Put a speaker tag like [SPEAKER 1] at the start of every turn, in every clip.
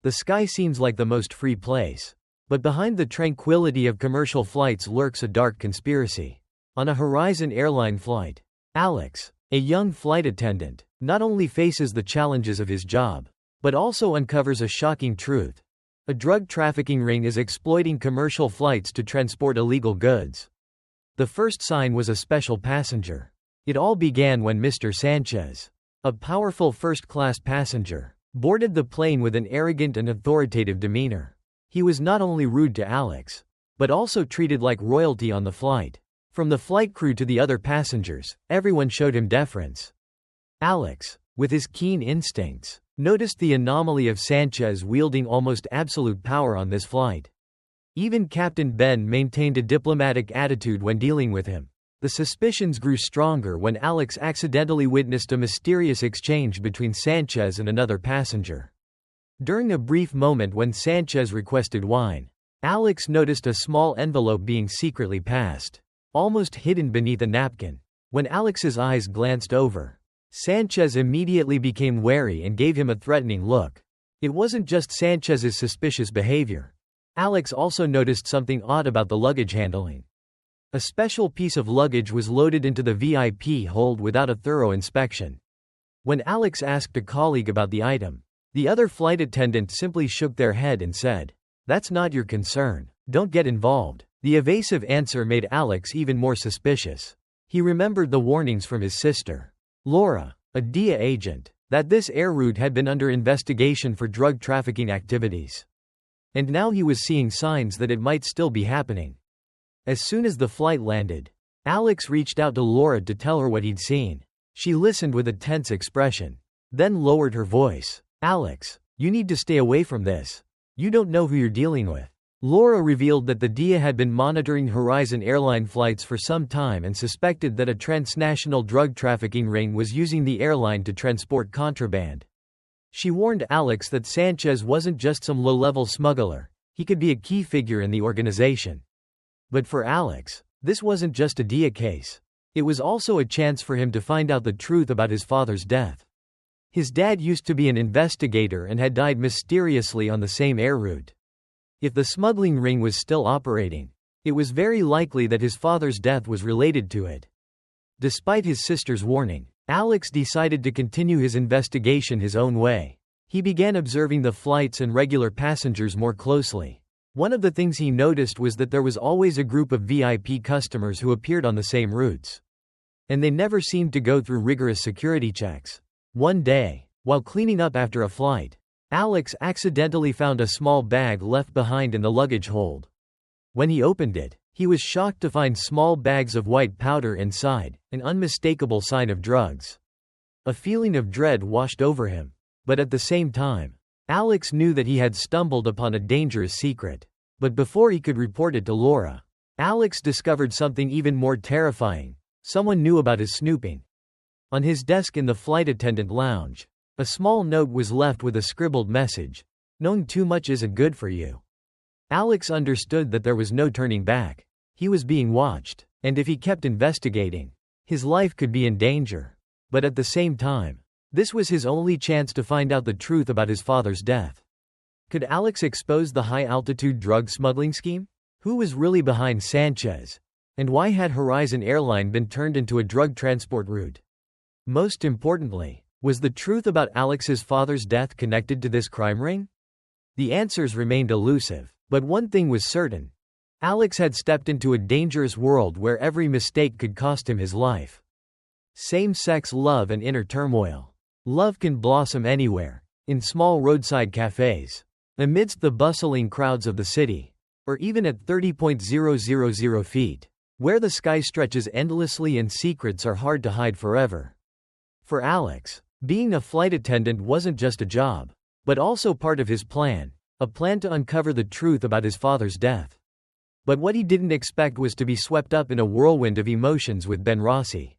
[SPEAKER 1] The sky seems like the most free place. But behind the tranquility of commercial flights lurks a dark conspiracy. On a Horizon airline flight, Alex, a young flight attendant, not only faces the challenges of his job, but also uncovers a shocking truth. A drug trafficking ring is exploiting commercial flights to transport illegal goods. The first sign was a special passenger. It all began when Mr. Sanchez, a powerful first-class passenger, boarded the plane with an arrogant and authoritative demeanor. He was not only rude to Alex, but also treated like royalty on the flight. From the flight crew to the other passengers, everyone showed him deference. Alex, with his keen instincts, noticed the anomaly of Sanchez wielding almost absolute power on this flight. Even Captain Ben maintained a diplomatic attitude when dealing with him. The suspicions grew stronger when Alex accidentally witnessed a mysterious exchange between Sanchez and another passenger. During a brief moment when Sanchez requested wine, Alex noticed a small envelope being secretly passed, almost hidden beneath a napkin. When Alex's eyes glanced over, Sanchez immediately became wary and gave him a threatening look. It wasn't just Sanchez's suspicious behavior. Alex also noticed something odd about the luggage handling. A special piece of luggage was loaded into the VIP hold without a thorough inspection. When Alex asked a colleague about the item, the other flight attendant simply shook their head and said, "That's not your concern. Don't get involved." The evasive answer made Alex even more suspicious. He remembered the warnings from his sister, Laura, a DIA agent, that this air route had been under investigation for drug trafficking activities. And now he was seeing signs that it might still be happening. As soon as the flight landed, Alex reached out to Laura to tell her what he'd seen. She listened with a tense expression, then lowered her voice. "Alex, you need to stay away from this. You don't know who you're dealing with." Laura revealed that the DIA had been monitoring Horizon airline flights for some time and suspected that a transnational drug trafficking ring was using the airline to transport contraband. She warned Alex that Sanchez wasn't just some low-level smuggler, he could be a key figure in the organization. But for Alex, this wasn't just a DIA case. It was also a chance for him to find out the truth about his father's death. His dad used to be an investigator and had died mysteriously on the same air route. If the smuggling ring was still operating, it was very likely that his father's death was related to it. Despite his sister's warning, Alex decided to continue his investigation his own way. He began observing the flights and regular passengers more closely. One of the things he noticed was that there was always a group of VIP customers who appeared on the same routes. And they never seemed to go through rigorous security checks. One day, while cleaning up after a flight, Alex accidentally found a small bag left behind in the luggage hold. When he opened it, he was shocked to find small bags of white powder inside, an unmistakable sign of drugs. A feeling of dread washed over him. But at the same time, Alex knew that he had stumbled upon a dangerous secret. But before he could report it to Laura, Alex discovered something even more terrifying. Someone knew about his snooping. On his desk in the flight attendant lounge, a small note was left with a scribbled message. "Knowing too much isn't good for you." Alex understood that there was no turning back. He was being watched, and if he kept investigating, his life could be in danger. But at the same time, this was his only chance to find out the truth about his father's death. Could Alex expose the high-altitude drug smuggling scheme? Who was really behind Sanchez? And why had Horizon Airline been turned into a drug transport route? Most importantly, was the truth about Alex's father's death connected to this crime ring? The answers remained elusive, but one thing was certain. Alex had stepped into a dangerous world where every mistake could cost him his life. Same-sex love and inner turmoil. Love can blossom anywhere, in small roadside cafes, amidst the bustling crowds of the city, or even at 30,000 feet, where the sky stretches endlessly and secrets are hard to hide forever. For Alex, being a flight attendant wasn't just a job, but also part of his plan, a plan to uncover the truth about his father's death. But what he didn't expect was to be swept up in a whirlwind of emotions with Ben Rossi,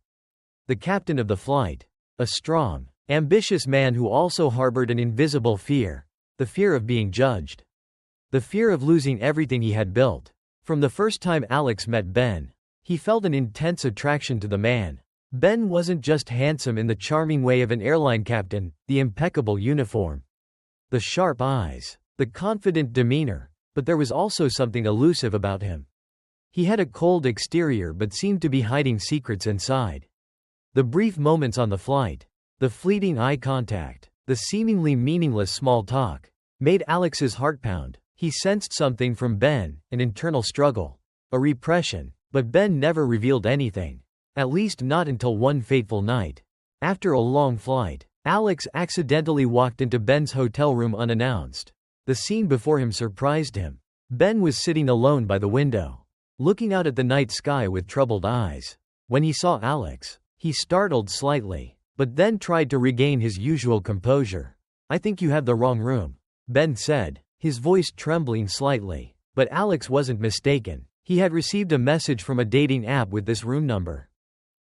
[SPEAKER 1] the captain of the flight, a strong, ambitious man who also harbored an invisible fear, the fear of being judged. The fear of losing everything he had built. From the first time Alex met Ben, he felt an intense attraction to the man. Ben wasn't just handsome in the charming way of an airline captain, the impeccable uniform. The sharp eyes, the confident demeanor, but there was also something elusive about him. He had a cold exterior but seemed to be hiding secrets inside. The brief moments on the flight, the fleeting eye contact, the seemingly meaningless small talk, made Alex's heart pound. He sensed something from Ben, an internal struggle, a repression, but Ben never revealed anything. At least not until one fateful night. After a long flight, Alex accidentally walked into Ben's hotel room unannounced. The scene before him surprised him. Ben was sitting alone by the window, looking out at the night sky with troubled eyes. When he saw Alex, he startled slightly, but then tried to regain his usual composure. "I think you have the wrong room," Ben said, his voice trembling slightly. But Alex wasn't mistaken. He had received a message from a dating app with this room number.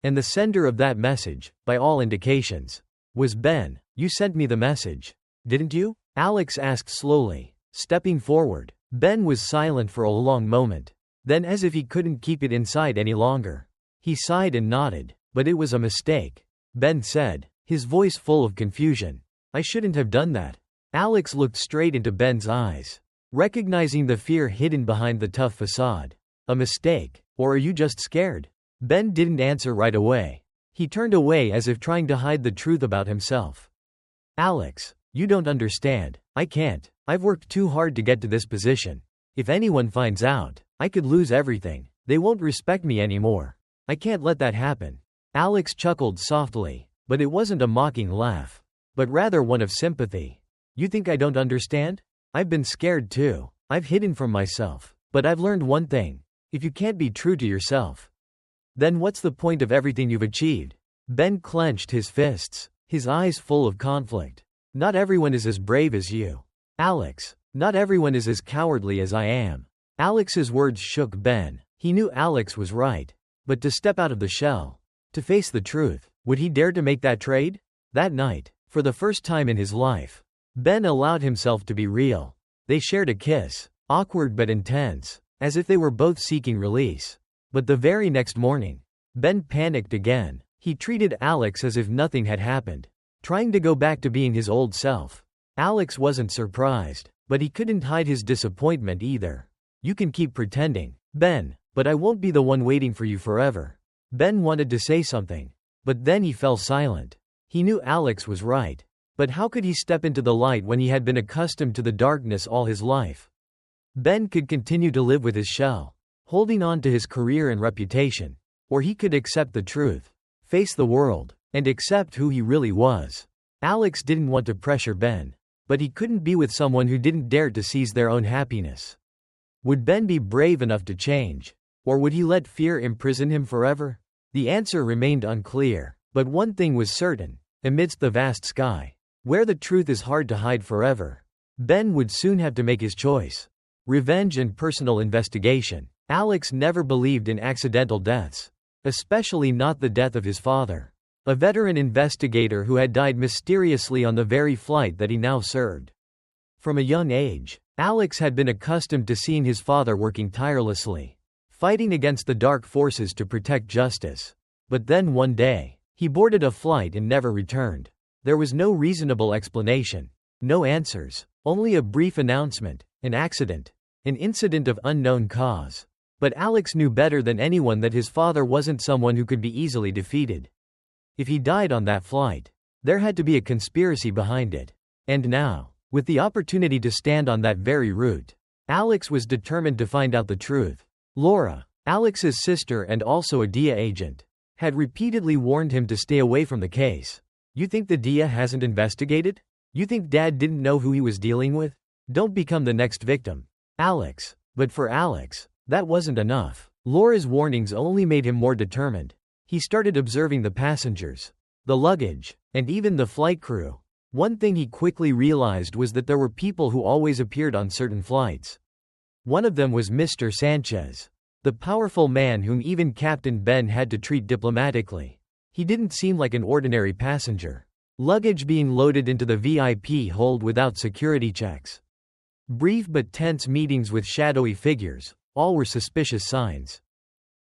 [SPEAKER 1] And the sender of that message, by all indications, was Ben. "You sent me the message, didn't you?" Alex asked slowly, stepping forward. Ben was silent for a long moment. Then, as if he couldn't keep it inside any longer, he sighed and nodded. "But it was a mistake," Ben said, his voice full of confusion. "I shouldn't have done that." Alex looked straight into Ben's eyes, recognizing the fear hidden behind the tough facade. "A mistake? Or are you just scared?" Ben didn't answer right away. He turned away as if trying to hide the truth about himself. "Alex, you don't understand. I can't. I've worked too hard to get to this position. If anyone finds out, I could lose everything. They won't respect me anymore. I can't let that happen." Alex chuckled softly, but it wasn't a mocking laugh, but rather one of sympathy. "You think I don't understand? I've been scared too. I've hidden from myself. But I've learned one thing. If you can't be true to yourself, then what's the point of everything you've achieved?" Ben clenched his fists, his eyes full of conflict. "Not everyone is as brave as you, Alex. Not everyone is as cowardly as I am." Alex's words shook Ben. He knew Alex was right. But to step out of the shell, to face the truth, would he dare to make that trade? That night, for the first time in his life, Ben allowed himself to be real. They shared a kiss, awkward but intense, as if they were both seeking release. But the very next morning, Ben panicked again. He treated Alex as if nothing had happened, trying to go back to being his old self. Alex wasn't surprised, but he couldn't hide his disappointment either. "You can keep pretending, Ben, but I won't be the one waiting for you forever." Ben wanted to say something, but then he fell silent. He knew Alex was right. But how could he step into the light when he had been accustomed to the darkness all his life? Ben could continue to live with his shell, holding on to his career and reputation, or he could accept the truth, face the world, and accept who he really was. Alex didn't want to pressure Ben, but he couldn't be with someone who didn't dare to seize their own happiness. Would Ben be brave enough to change, or would he let fear imprison him forever? The answer remained unclear, but one thing was certain: amidst the vast sky, where the truth is hard to hide forever, Ben would soon have to make his choice. Revenge and personal investigation. Alex never believed in accidental deaths, especially not the death of his father, a veteran investigator who had died mysteriously on the very flight that he now served. From a young age, Alex had been accustomed to seeing his father working tirelessly, fighting against the dark forces to protect justice. But then one day, he boarded a flight and never returned. There was no reasonable explanation, no answers, only a brief announcement: an accident, an incident of unknown cause. But Alex knew better than anyone that his father wasn't someone who could be easily defeated. If he died on that flight, there had to be a conspiracy behind it. And now, with the opportunity to stand on that very route, Alex was determined to find out the truth. Laura, Alex's sister and also a DEA agent, had repeatedly warned him to stay away from the case. "You think the DEA hasn't investigated? You think Dad didn't know who he was dealing with? Don't become the next victim, Alex." But for Alex, that wasn't enough. Laura's warnings only made him more determined. He started observing the passengers, the luggage, and even the flight crew. One thing he quickly realized was that there were people who always appeared on certain flights. One of them was Mr. Sanchez, the powerful man whom even Captain Ben had to treat diplomatically. He didn't seem like an ordinary passenger. Luggage being loaded into the VIP hold without security checks. Brief but tense meetings with shadowy figures, all were suspicious signs.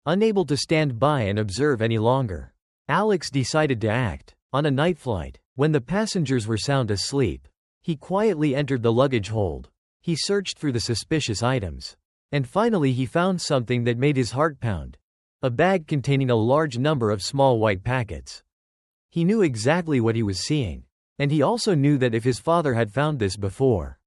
[SPEAKER 1] Unable to stand by and observe any longer, Alex decided to act. On a night flight, when the passengers were sound asleep, He quietly entered the luggage hold. He searched through the suspicious items. And finally he found something that made his heart pound. A bag containing a large number of small white packets. He knew exactly what he was seeing. And he also knew that if his father had found this before,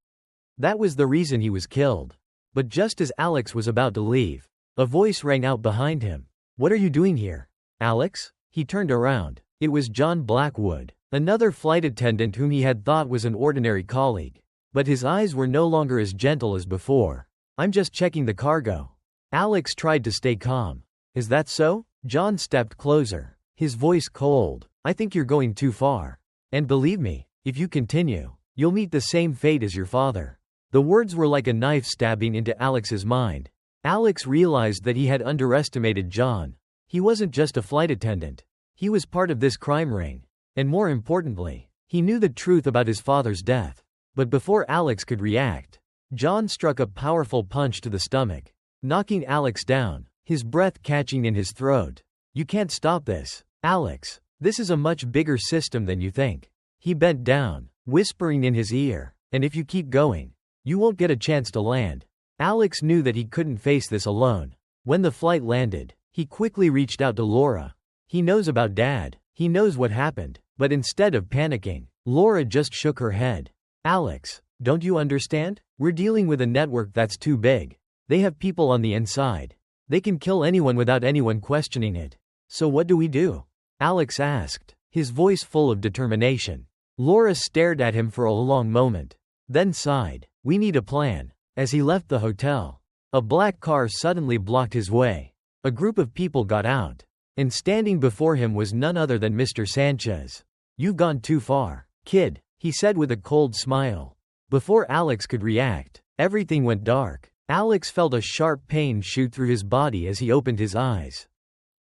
[SPEAKER 1] that was the reason he was killed. But just as Alex was about to leave, a voice rang out behind him. "What are you doing here, Alex?" He turned around. It was John Blackwood, another flight attendant whom he had thought was an ordinary colleague. But his eyes were no longer as gentle as before. "I'm just checking the cargo." Alex tried to stay calm. "Is that so?" John stepped closer, his voice cold. "I think you're going too far. And believe me, if you continue, you'll meet the same fate as your father." The words were like a knife stabbing into Alex's mind. Alex realized that he had underestimated John. He wasn't just a flight attendant. He was part of this crime ring. And more importantly, he knew the truth about his father's death. But before Alex could react, John struck a powerful punch to the stomach, knocking Alex down, his breath catching in his throat. "You can't stop this, Alex. This is a much bigger system than you think." He bent down, whispering in his ear, "And if you keep going, you won't get a chance to land." Alex knew that he couldn't face this alone. When the flight landed, he quickly reached out to Laura. He knows about Dad. He knows what happened. But instead of panicking, Laura just shook her head. "Alex, don't you understand? We're dealing with a network that's too big. They have people on the inside. They can kill anyone without anyone questioning it. So what do we do?" Alex asked, his voice full of determination. Laura stared at him for a long moment, then sighed. "We need a plan." As he left the hotel, a black car suddenly blocked his way. A group of people got out, and standing before him was none other than Mr. Sanchez. "You've gone too far, kid," he said with a cold smile. Before Alex could react, everything went dark. Alex felt a sharp pain shoot through his body as he opened his eyes.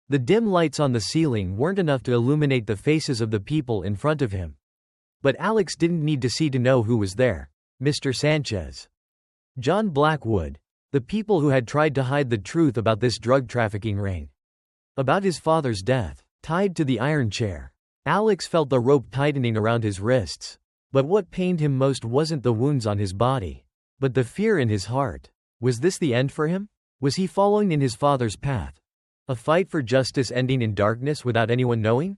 [SPEAKER 1] The dim lights on the ceiling weren't enough to illuminate the faces of the people in front of him. But Alex didn't need to see to know who was there. Mr. Sanchez, John Blackwood, the people who had tried to hide the truth about this drug trafficking ring, about his father's death, tied to the iron chair. Alex felt the rope tightening around his wrists. But what pained him most wasn't the wounds on his body, but the fear in his heart. Was this the end for him? Was he following in his father's path? A fight for justice ending in darkness without anyone knowing?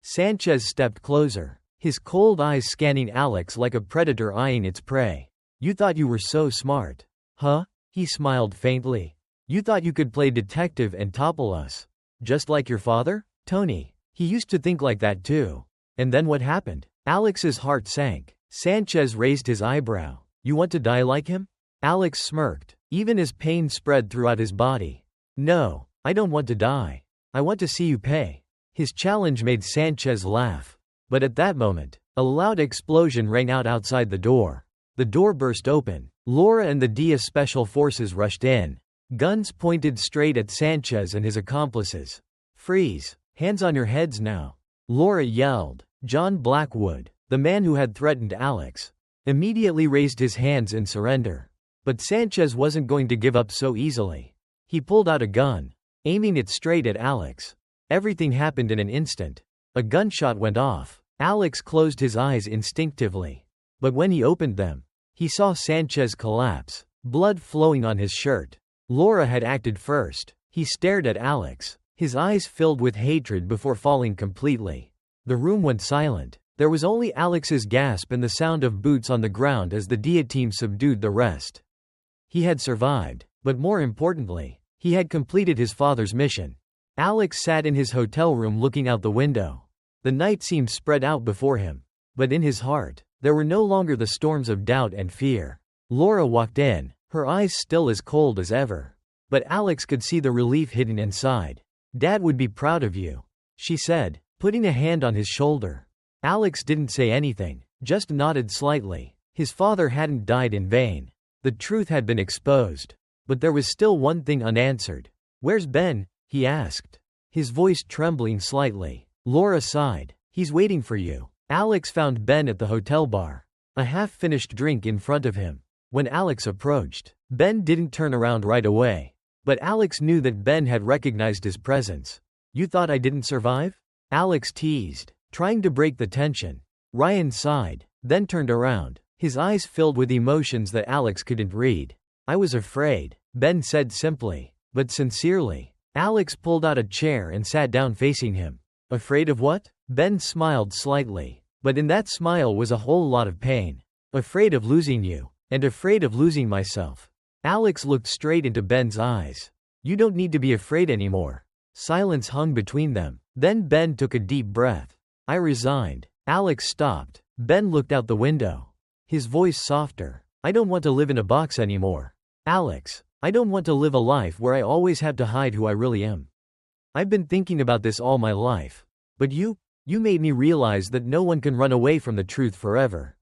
[SPEAKER 1] Sanchez stepped closer, his cold eyes scanning Alex like a predator eyeing its prey. "You thought you were so smart, huh?" He smiled faintly. "You thought you could play detective and topple us, just like your father, Tony. He used to think like that too. And then what happened?" Alex's heart sank. Sanchez raised his eyebrow. "You want to die like him?" Alex smirked, even as pain spread throughout his body. "No, I don't want to die. I want to see you pay." His challenge made Sanchez laugh. But at that moment, a loud explosion rang out outside the door. The door burst open. Laura and the DIA Special Forces rushed in, guns pointed straight at Sanchez and his accomplices. "Freeze! Hands on your heads now!" Laura yelled. John Blackwood, the man who had threatened Alex, immediately raised his hands in surrender. But Sanchez wasn't going to give up so easily. He pulled out a gun, aiming it straight at Alex. Everything happened in an instant. A gunshot went off. Alex closed his eyes instinctively. But when he opened them, he saw Sanchez collapse, blood flowing on his shirt. Laura had acted first. He stared at Alex, his eyes filled with hatred before falling completely. The room went silent. There was only Alex's gasp and the sound of boots on the ground as the DIA team subdued the rest. He had survived, but more importantly, he had completed his father's mission. Alex sat in his hotel room looking out the window. The night seemed spread out before him. But in his heart, there were no longer the storms of doubt and fear. Laura walked in, her eyes still as cold as ever. But Alex could see the relief hidden inside. "Dad would be proud of you," she said, putting a hand on his shoulder. Alex didn't say anything, just nodded slightly. His father hadn't died in vain. The truth had been exposed. But there was still one thing unanswered. "Where's Ben?" he asked, his voice trembling slightly. Laura sighed. "He's waiting for you." Alex found Ben at the hotel bar, a half-finished drink in front of him. When Alex approached, Ben didn't turn around right away. But Alex knew that Ben had recognized his presence. "You thought I didn't survive?" Alex teased, trying to break the tension. Ryan sighed. then turned around, his eyes filled with emotions that Alex couldn't read. "I was afraid," Ben said simply, but sincerely. Alex pulled out a chair and sat down facing him. "Afraid of what?" Ben smiled slightly, but in that smile was a whole lot of pain. "Afraid of losing you, and afraid of losing myself." Alex looked straight into Ben's eyes. "You don't need to be afraid anymore." Silence hung between them. Then Ben took a deep breath. "I resigned." Alex stopped. Ben looked out the window. His voice softer. "I don't want to live in a box anymore. Alex, I don't want to live a life where I always have to hide who I really am. I've been thinking about this all my life. But you made me realize that no one can run away from the truth forever."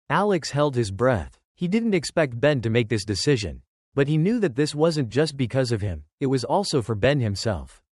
[SPEAKER 1] Alex held his breath. He didn't expect Ben to make this decision. But he knew that this wasn't just because of him, it was also for Ben himself.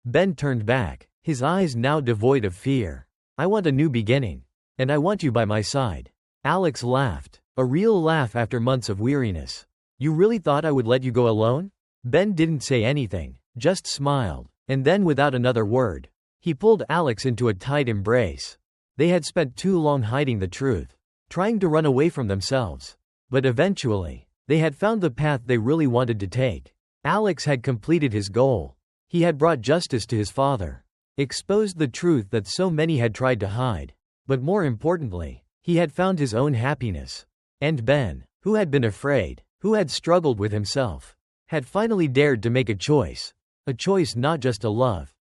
[SPEAKER 1] Ben turned back, his eyes now devoid of fear. "I want a new beginning. And I want you by my side." Alex laughed. A real laugh after months of weariness. "You really thought I would let you go alone?" Ben didn't say anything, just smiled. And then without another word, he pulled Alex into a tight embrace. They had spent too long hiding the truth, trying to run away from themselves. But eventually, they had found the path they really wanted to take. Alex had completed his goal. He had brought justice to his father, exposed the truth that so many had tried to hide. But more importantly, he had found his own happiness. And Ben, who had been afraid, who had struggled with himself, had finally dared to make a choice. A choice not just to love,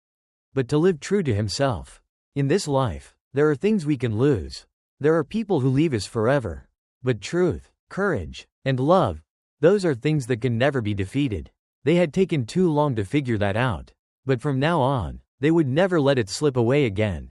[SPEAKER 1] but to live true to himself. In this life, there are things we can lose. There are people who leave us forever. But truth, courage, and love, those are things that can never be defeated. They had taken too long to figure that out. But from now on, they would never let it slip away again.